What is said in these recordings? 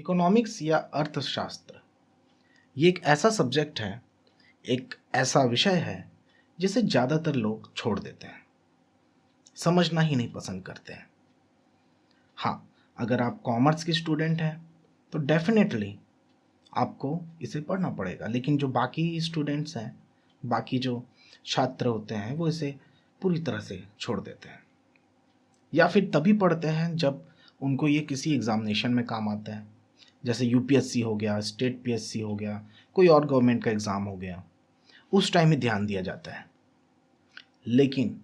Economics या अर्थशास्त्र ये एक ऐसा सब्जेक्ट है, एक ऐसा विषय है जिसे ज़्यादातर लोग छोड़ देते हैं, समझना ही नहीं पसंद करते हैं। हाँ, अगर आप कॉमर्स के स्टूडेंट हैं तो डेफिनेटली आपको इसे पढ़ना पड़ेगा, लेकिन जो बाकी स्टूडेंट्स हैं, बाकी जो छात्र होते हैं वो इसे पूरी तरह से छोड़ देते हैं, या फिर तभी पढ़ते हैं जब उनको ये किसी एग्ज़ामिनेशन में काम आता है, जैसे यूपीएससी हो गया, स्टेट पीएससी हो गया, कोई और गवर्नमेंट का एग्ज़ाम हो गया, उस टाइम ही ध्यान दिया जाता है। लेकिन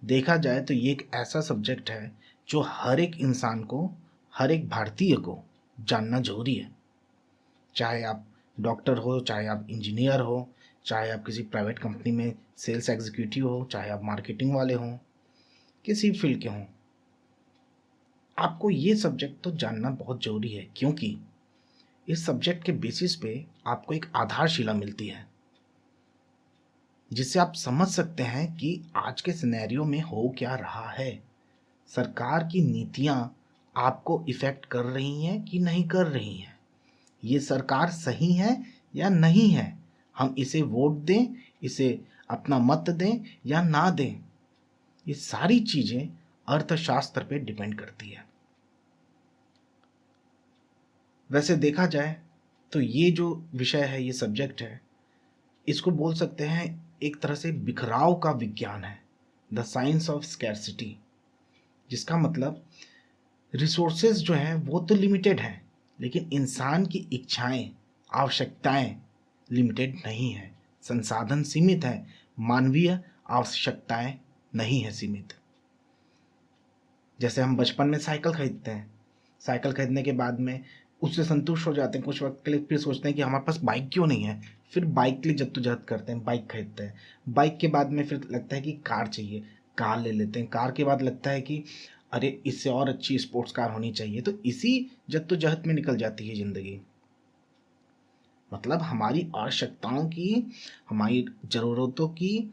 देखा जाए तो ये एक ऐसा सब्जेक्ट है जो हर एक इंसान को, हर एक भारतीय को जानना जरूरी है। चाहे आप डॉक्टर हो, चाहे आप इंजीनियर हो, चाहे आप किसी प्राइवेट कंपनी में सेल्स एग्जीक्यूटिव हो, चाहे आप मार्केटिंग वाले हों, किसी फील्ड के हों, आपको ये सब्जेक्ट तो जानना बहुत ज़रूरी है, क्योंकि इस सब्जेक्ट के बेसिस पे आपको एक आधारशिला मिलती है जिससे आप समझ सकते हैं कि आज के सिनेरियो में हो क्या रहा है। सरकार की नीतियां आपको इफ़ेक्ट कर रही हैं कि नहीं कर रही हैं, ये सरकार सही है या नहीं है, हम इसे वोट दें, इसे अपना मत दें या ना दें, ये सारी चीज़ें अर्थशास्त्र पे डिपेंड करती है। वैसे देखा जाए तो ये जो विषय है, ये सब्जेक्ट है, इसको बोल सकते हैं एक तरह से बिखराव का विज्ञान है, द साइंस ऑफ स्कैरसिटी, जिसका मतलब रिसोर्सेज जो हैं वो तो लिमिटेड हैं, लेकिन इंसान की इच्छाएं, आवश्यकताएं लिमिटेड नहीं है, संसाधन सीमित है, मानवीय आवश्यकताएं नहीं है सीमित। जैसे हम बचपन में साइकिल खरीदते हैं, साइकिल खरीदने के बाद में उससे संतुष्ट हो जाते हैं, कुछ वक्त के लिए फिर सोचते हैं कि हमारे पास बाइक क्यों नहीं है, फिर बाइक के लिए जद्दोजहद करते हैं, बाइक खरीदते हैं। बाइक के बाद में फिर लगता है कि कार चाहिए, कार ले लेते हैं। कार के बाद लगता है कि अरे इससे और अच्छी स्पोर्ट्स कार होनी चाहिए। तो इसी जद्दोजहद में निकल जाती है ज़िंदगी। मतलब हमारी आवश्यकताओं की, हमारी ज़रूरतों की,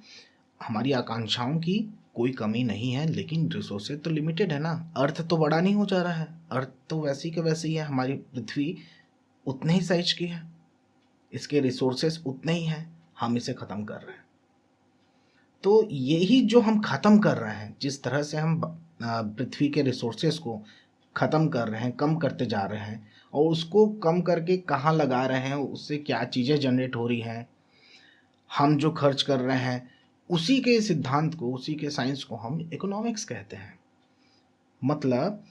हमारी आकांक्षाओं की कोई कमी नहीं है, लेकिन रिसोर्सेज तो लिमिटेड है ना। अर्थ तो बड़ा नहीं हो जा रहा है, अर्थ तो वैसी के वैसी है, हमारी पृथ्वी उतने ही साइज की है, इसके रिसोर्सेज उतने ही हैं, हम इसे ख़त्म कर रहे हैं। तो यही जो हम ख़त्म कर रहे हैं, जिस तरह से हम पृथ्वी के रिसोर्सेज को ख़त्म कर रहे हैं, कम करते जा रहे हैं, और उसको कम करके कहाँ लगा रहे हैं, उससे क्या चीज़ें जनरेट हो रही हैं, हम जो खर्च कर रहे हैं, उसी के सिद्धांत को, उसी के साइंस को हम इकोनॉमिक्स कहते हैं। मतलब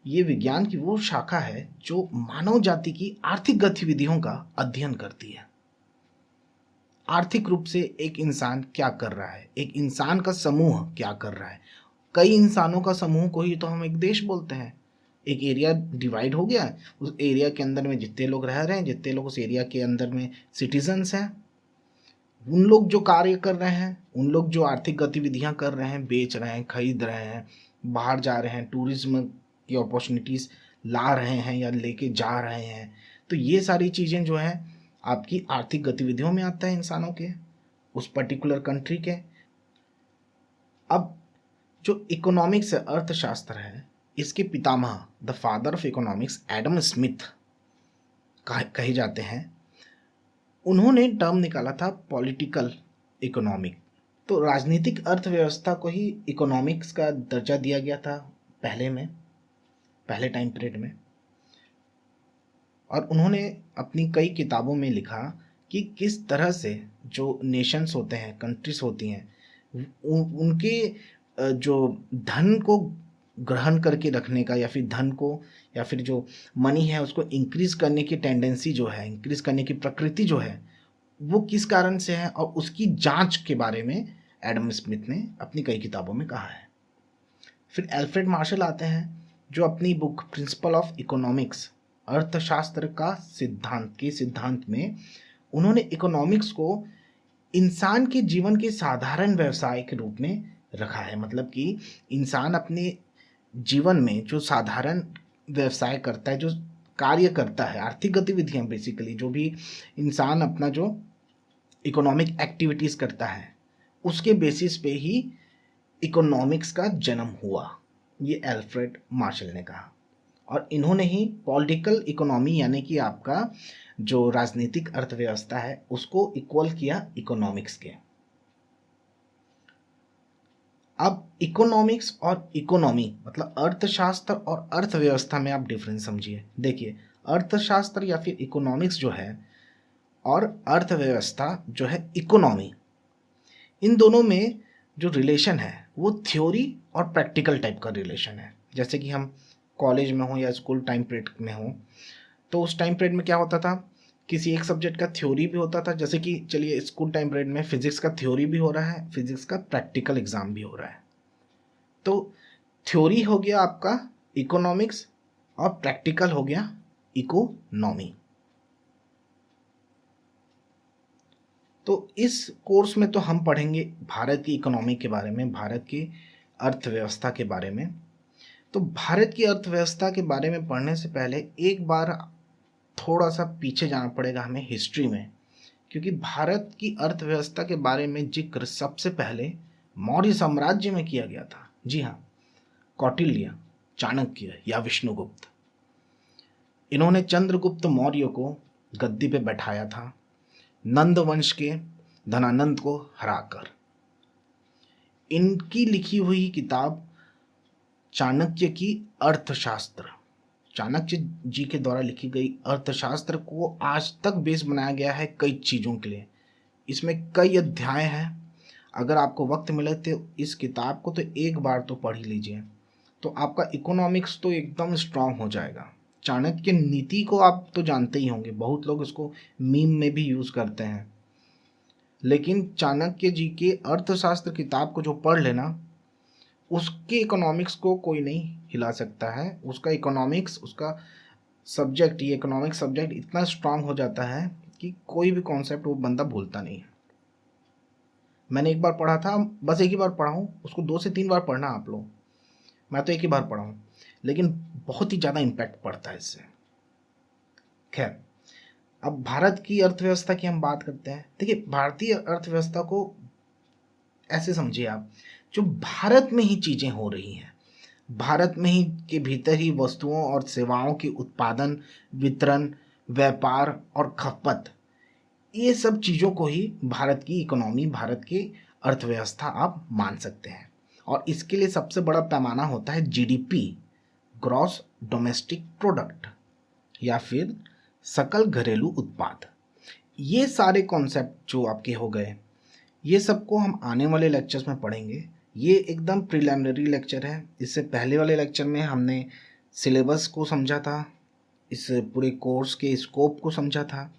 ये विज्ञान की वो शाखा है जो मानव जाति की आर्थिक गतिविधियों का अध्ययन करती है। आर्थिक रूप से एक इंसान क्या कर रहा है, एक इंसान का समूह क्या कर रहा है। कई इंसानों का समूह को ही तो हम एक देश बोलते हैं। एक एरिया डिवाइड हो गया, उस एरिया के अंदर में जितने लोग रह रहे हैं, जितने लोग उस एरिया के अंदर में सिटीजन्स हैं, उन लोग जो कार्य कर रहे हैं, उन लोग जो आर्थिक गतिविधियां कर रहे हैं, बेच रहे हैं, खरीद रहे हैं, बाहर जा रहे हैं, टूरिज्म की अपॉर्चुनिटीज़ ला रहे हैं या लेके जा रहे हैं, तो ये सारी चीज़ें जो हैं आपकी आर्थिक गतिविधियों में आता है, इंसानों के, उस पर्टिकुलर कंट्री के। अब जो इकोनॉमिक्स है, अर्थशास्त्र है, इसके पितामह, the father of economics, Adam Smith कहे जाते हैं। उन्होंने टर्म निकाला था पॉलिटिकल इकोनॉमिक। तो राजनीतिक अर्थव्यवस्था को ही इकोनॉमिक्स का दर्जा दिया गया था पहले टाइम पीरियड में। और उन्होंने अपनी कई किताबों में लिखा कि किस तरह से जो नेशंस होते हैं, कंट्रीज होती हैं, उनके जो धन को ग्रहण करके रखने का, या फिर धन को, या फिर जो मनी है उसको इंक्रीज करने की टेंडेंसी जो है, इंक्रीज करने की प्रकृति जो है, वो किस कारण से है, और उसकी जांच के बारे में एडम स्मिथ ने अपनी कई किताबों में कहा है। फिर एल्फ्रेड मार्शल आते हैं, जो अपनी बुक प्रिंसिपल ऑफ इकोनॉमिक्स, अर्थशास्त्र का सिद्धांत में उन्होंने इकोनॉमिक्स को इंसान के जीवन के साधारण व्यवसाय के रूप में रखा है। मतलब कि इंसान अपने जीवन में जो साधारण व्यवसाय करता है, जो कार्य करता है, आर्थिक गतिविधियां, बेसिकली जो भी इंसान अपना जो इकोनॉमिक एक्टिविटीज़ करता है, उसके बेसिस पे ही इकोनॉमिक्स का जन्म हुआ, ये एल्फ्रेड मार्शल ने कहा। और इन्होंने ही पॉलिटिकल इकोनॉमी यानी कि आपका जो राजनीतिक अर्थव्यवस्था है उसको इक्वल किया इकोनॉमिक्स के। अब इकोनॉमिक्स और इकोनॉमी मतलब अर्थशास्त्र और अर्थव्यवस्था में आप डिफरेंस समझिए। देखिए, अर्थशास्त्र या फिर इकोनॉमिक्स जो है और अर्थव्यवस्था जो है इकोनॉमी, इन दोनों में जो रिलेशन है वो थ्योरी और प्रैक्टिकल टाइप का रिलेशन है। जैसे कि हम कॉलेज में हो या स्कूल टाइम पीरियड में हो, तो उस टाइम पीरियड में क्या होता था, किसी एक सब्जेक्ट का थ्योरी भी होता था। जैसे कि चलिए स्कूल टाइम पीरियड में फिजिक्स का थ्योरी भी हो रहा है, फिजिक्स का प्रैक्टिकल एग्जाम भी हो रहा है। तो थ्योरी हो गया आपका इकोनॉमिक्स और प्रैक्टिकल हो गया इकोनॉमी। तो इस कोर्स में तो हम पढ़ेंगे भारत की इकोनॉमी के बारे में, भारत की अर्थव्यवस्था के बारे में। तो भारत की अर्थव्यवस्था के बारे में पढ़ने से पहले एक बार थोड़ा सा पीछे जाना पड़ेगा हमें हिस्ट्री में, क्योंकि भारत की अर्थव्यवस्था के बारे में जिक्र सबसे पहले मौर्य साम्राज्य में किया गया था। जी हाँ, कौटिल्य, चाणक्य या विष्णुगुप्त, इन्होंने चंद्रगुप्त मौर्य को गद्दी पे बैठाया था नंद वंश के धनानंद को हराकर। इनकी लिखी हुई किताब चाणक्य की अर्थशास्त्र, चाणक्य जी के द्वारा लिखी गई अर्थशास्त्र को आज तक बेस बनाया गया है कई चीज़ों के लिए। इसमें कई अध्याय हैं। अगर आपको वक्त मिले तो इस किताब को तो एक बार तो पढ़ ही लीजिए, तो आपका इकोनॉमिक्स तो एकदम स्ट्रांग हो जाएगा। चाणक्य नीति को आप तो जानते ही होंगे, बहुत लोग इसको मीम में भी यूज़ करते हैं, लेकिन चाणक्य जी के अर्थशास्त्र किताब को जो पढ़ लेना, उसके इकोनॉमिक्स को कोई नहीं हिला सकता है। उसका इकोनॉमिक्स, उसका सब्जेक्ट, ये इकोनॉमिक्स सब्जेक्ट इतना स्ट्रांग हो जाता है कि कोई भी कॉन्सेप्ट वो बंदा भूलता नहीं है। मैंने एक बार पढ़ा था, बस एक ही बार पढ़ा हूँ, उसको 2 से 3 बार पढ़ना आप लोग। मैं तो एक ही बार पढ़ा हूँ, लेकिन बहुत ही ज़्यादा इम्पैक्ट पड़ता है इससे। खैर, अब भारत की अर्थव्यवस्था की हम बात करते हैं। देखिए, भारतीय अर्थव्यवस्था को ऐसे समझिए आप, जो भारत में ही चीज़ें हो रही हैं, भारत में ही के भीतर ही वस्तुओं और सेवाओं के उत्पादन, वितरण, व्यापार और खपत, ये सब चीज़ों को ही भारत की इकोनॉमी, भारत की अर्थव्यवस्था आप मान सकते हैं। और इसके लिए सबसे बड़ा पैमाना होता है जीडीपी, ग्रॉस डोमेस्टिक प्रोडक्ट, या फिर सकल घरेलू उत्पाद। ये सारे कॉन्सेप्ट जो आपके हो गए, ये सबको हम आने वाले लेक्चर्स में पढ़ेंगे। ये एकदम प्रिलिमिनरी लेक्चर है। इससे पहले वाले लेक्चर में हमने सिलेबस को समझा था, इस पूरे कोर्स के स्कोप को समझा था।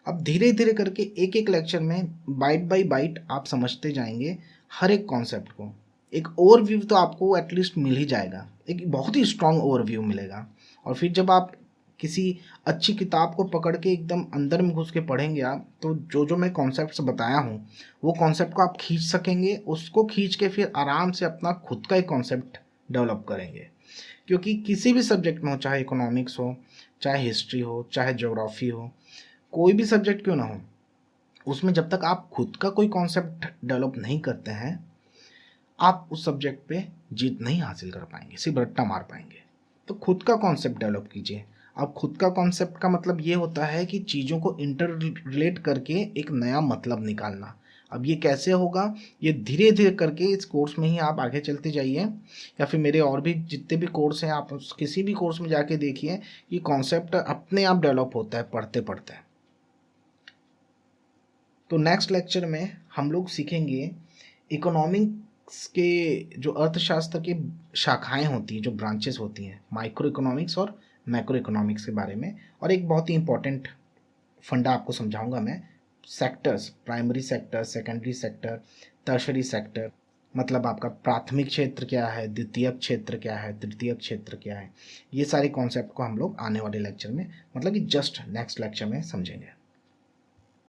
अब धीरे धीरे करके एक एक लेक्चर में बाइट बाय बाइट आप समझते जाएंगे हर एक कॉन्सेप्ट को। एक ओवरव्यू तो आपको एटलीस्ट मिल ही जाएगा, एक बहुत ही स्ट्रॉन्ग ओवरव्यू मिलेगा। और फिर जब आप किसी अच्छी किताब को पकड़ के एकदम अंदर में घुस के पढ़ेंगे आप, तो जो जो मैं कॉन्सेप्ट्स बताया हूँ वो कॉन्सेप्ट को आप खींच सकेंगे। उसको खींच के फिर आराम से अपना खुद का एक कॉन्सेप्ट डेवलप करेंगे। क्योंकि किसी भी सब्जेक्ट में हो, चाहे इकोनॉमिक्स हो, चाहे हिस्ट्री हो, चाहे ज्योग्राफी हो, कोई भी सब्जेक्ट क्यों ना हो, उसमें जब तक आप खुद का कोई कॉन्सेप्ट डेवलप नहीं करते हैं, आप उस सब्जेक्ट पे जीत नहीं हासिल कर पाएंगे, सिर्फ रट्टा मार पाएंगे। तो खुद का कॉन्सेप्ट डेवलप कीजिए। अब खुद का कॉन्सेप्ट का मतलब ये होता है कि चीज़ों को इंटर रिलेट करके एक नया मतलब निकालना। अब ये कैसे होगा, ये धीरे धीरे करके इस कोर्स में ही आप आगे चलते जाइए, या फिर मेरे और भी जितने भी कोर्स हैं, आप किसी भी कोर्स में जाके देखिए कि कॉन्सेप्ट अपने आप डेवलप होता है पढ़ते पढ़ते। तो नेक्स्ट लेक्चर में हम लोग सीखेंगे इकोनॉमिक्स के जो अर्थशास्त्र की शाखाएं होती हैं, जो ब्रांचेस होती हैं, माइक्रो इकोनॉमिक्स और मैक्रो इकोनॉमिक्स के बारे में। और एक बहुत ही इंपॉर्टेंट फंडा आपको समझाऊंगा मैं, sectors, primary sector, secondary sector, tertiary sector, मतलब आपका प्राथमिक क्षेत्र क्या है, द्वितीयक क्षेत्र क्या है, तृतीयक क्षेत्र क्या है। ये सारे कॉन्सेप्ट को हम लोग आने वाले लेक्चर में, मतलब कि जस्ट नेक्स्ट लेक्चर में समझेंगे।